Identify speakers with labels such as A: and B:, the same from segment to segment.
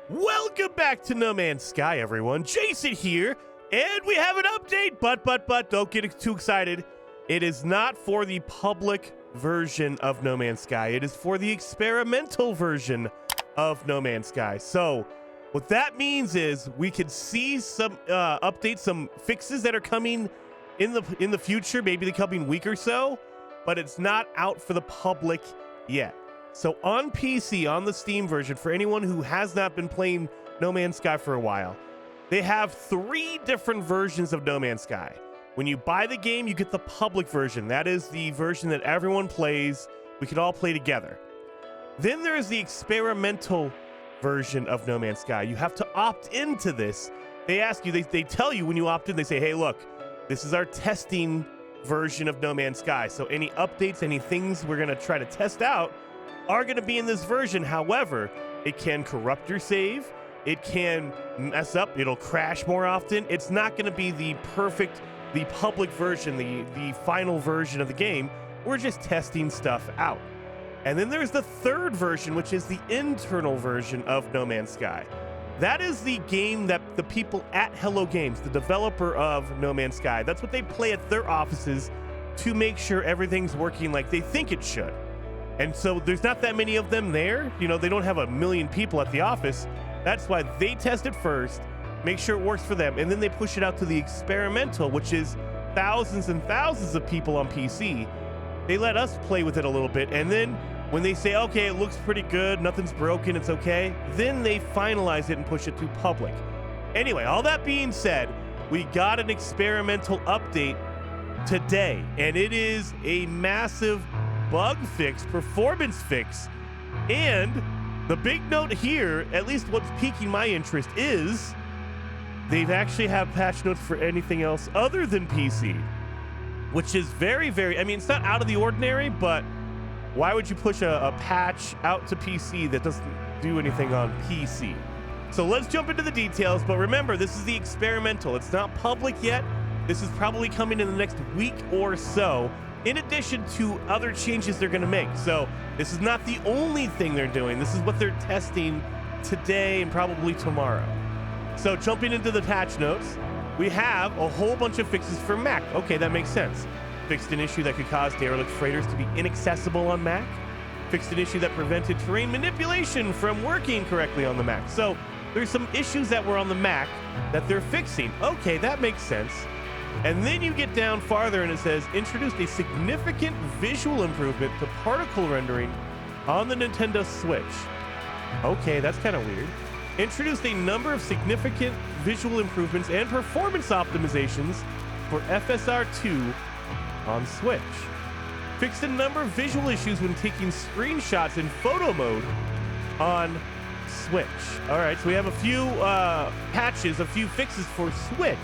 A: Welcome back to No Man's Sky, everyone. Jason here, and we have an update, but don't get too excited. It is not for the public version of No Man's Sky. It is for the experimental version of No Man's Sky. So what that means is we can see some updates, some fixes that are coming in the future, maybe the coming week or so, but it's not out for the public yet. So on PC, on the Steam version, for anyone who has not been playing No Man's Sky for a while, they have 3 different versions of No Man's Sky. When you buy the game, you get the public version. That is the version that everyone plays. We can all play together. Then there is the experimental version of No Man's Sky. You have to opt into this. They ask you, they tell you when you opt in, they say, hey, look, this is our testing version of No Man's Sky. So any updates, any things we're going to try to test out are going to be in this version. However, it can corrupt your save. It can mess up. It'll crash more often. It's not going to be the perfect, the public version, the final version of the game. We're just testing stuff out. And then there's the third version, which is the internal version of No Man's Sky. That is the game that the people at Hello Games, the developer of No Man's Sky, that's what they play at their offices to make sure everything's working like they think it should. And so there's not that many of them there. You know, they don't have a million people at the office. That's why they test it first, make sure it works for them, and then they push it out to the experimental, which is thousands and thousands of people on PC. They let us play with it a little bit, and then when they say, okay, it looks pretty good, nothing's broken, it's okay, then they finalize it and push it to public. Anyway, all that being said, we got an experimental update today, and it is a massive bug fix, performance fix, and the big note here, at least what's piquing my interest, is they've actually have patch notes for anything else other than PC, which is very, very, I mean, it's not out of the ordinary, but why would you push a patch out to PC that doesn't do anything on PC? So let's jump into the details, but remember, this is the experimental. It's not public yet. This is probably coming in the next week or so, in addition to other changes they're gonna make. So this is not the only thing they're doing. This is what they're testing today and probably tomorrow. So jumping into the patch notes, we have a whole bunch of fixes for Mac. Okay, that makes sense. Fixed an issue that could cause derelict freighters to be inaccessible on Mac. Fixed an issue that prevented terrain manipulation from working correctly on the Mac. So there's some issues that were on the Mac that they're fixing. Okay, that makes sense. And then you get down farther and it says, introduced a significant visual improvement to particle rendering on the Nintendo Switch. Okay, that's kind of weird. Introduced a number of significant visual improvements and performance optimizations for FSR2 on Switch. Fixed a number of visual issues when taking screenshots in photo mode on Switch. All right, so we have a few patches, a few fixes for Switch.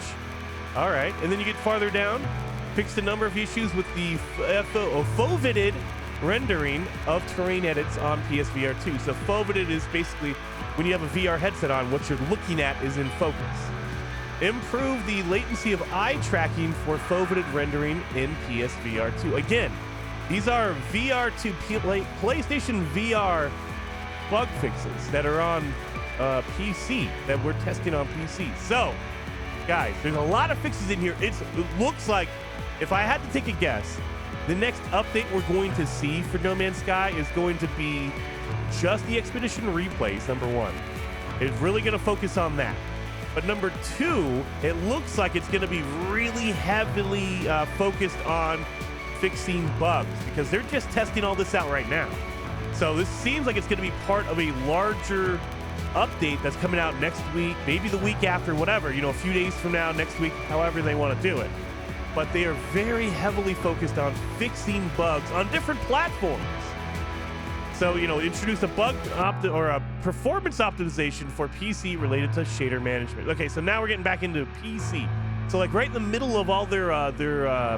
A: All right, and then you get farther down, fixed a number of issues with the foveated rendering of terrain edits on PSVR 2. So foveated is basically when you have a VR headset on, what you're looking at is in focus. Improve the latency of eye tracking for foveated rendering in PSVR 2. Again, these are VR2 PlayStation VR bug fixes that are on PC, that we're testing on PC. So, guys, there's a lot of fixes in here. It looks like, if I had to take a guess, the next update we're going to see for No Man's Sky is going to be just the Expedition replays, number 1. It's really going to focus on that. But number 2, it looks like it's going to be really heavily focused on fixing bugs, because they're just testing all this out right now. So this seems like it's going to be part of a larger update that's coming out next week, maybe the week after, whatever, you know, a few days from now, next week, however they want to do it. But they are very heavily focused on fixing bugs on different platforms. So, you know, introduce a bug or a performance optimization for PC related to shader management. Okay, so now we're getting back into PC. So, like, right in the middle of all their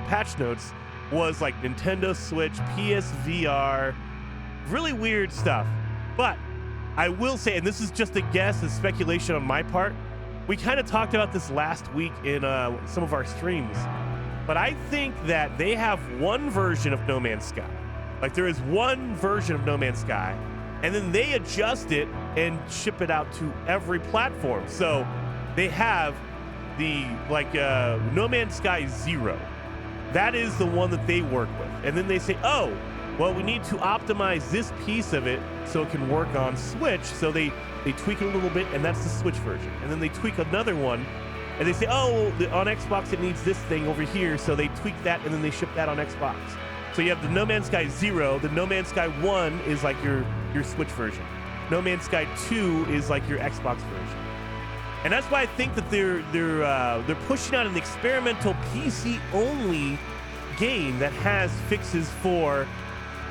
A: patch notes was like Nintendo Switch, PSVR, really weird stuff. But I will say, and this is just a guess, a speculation on my part, we kind of talked about this last week in some of our streams, but I think that they have one version of No Man's Sky. Like, there is one version of No Man's Sky and then they adjust it and ship it out to every platform. So they have the No Man's Sky 0. That is the one that they work with. And then they say, oh, well, we need to optimize this piece of it so it can work on Switch. So they tweak it a little bit, and that's the Switch version. And then they tweak another one, and they say, oh, on Xbox it needs this thing over here. So they tweak that, and then they ship that on Xbox. So you have the No Man's Sky 0. The No Man's Sky 1 is like your Switch version. No Man's Sky 2 is like your Xbox version. And that's why I think that they're pushing out an experimental PC-only game that has fixes for,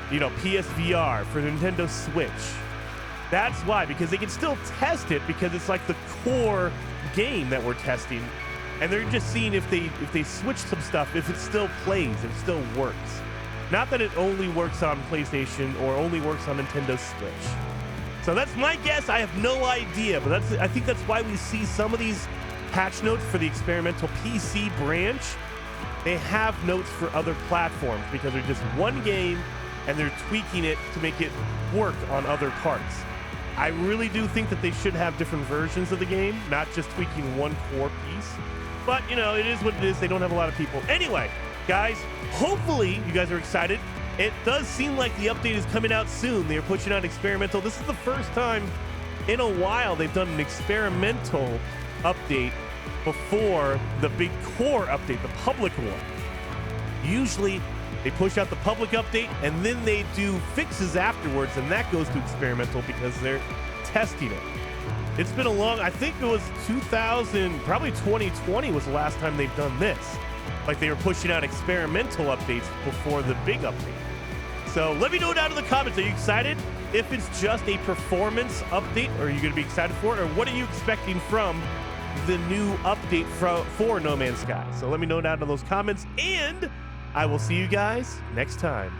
A: PSVR, for Nintendo Switch. That's why, because they can still test it, because it's like the core game that we're testing, and they're just seeing if they switch some stuff, if it still plays, if it still works. Not that it only works on PlayStation or only works on Nintendo Switch. So that's my guess. I have no idea, but I think that's why we see some of these patch notes for the experimental PC branch. They have notes for other platforms because they're just one game and they're tweaking it to make it work on other parts. I really do think that they should have different versions of the game, not just tweaking one core piece. But, it is what it is. They don't have a lot of people. Anyway, guys, hopefully you guys are excited. It does seem like the update is coming out soon. They're pushing out experimental. This is the first time in a while they've done an experimental update before the big core update, the public one. Usually they push out the public update and then they do fixes afterwards, and that goes to experimental because they're testing it. It's been I think it was probably 2020 was the last time they've done this. Like they were pushing out experimental updates before the big update. So let me know down in the comments, are you excited? If it's just a performance update, are you going to be excited for it? Or what are you expecting from the new update for No Man's Sky? So let me know down in those comments, and I will see you guys next time.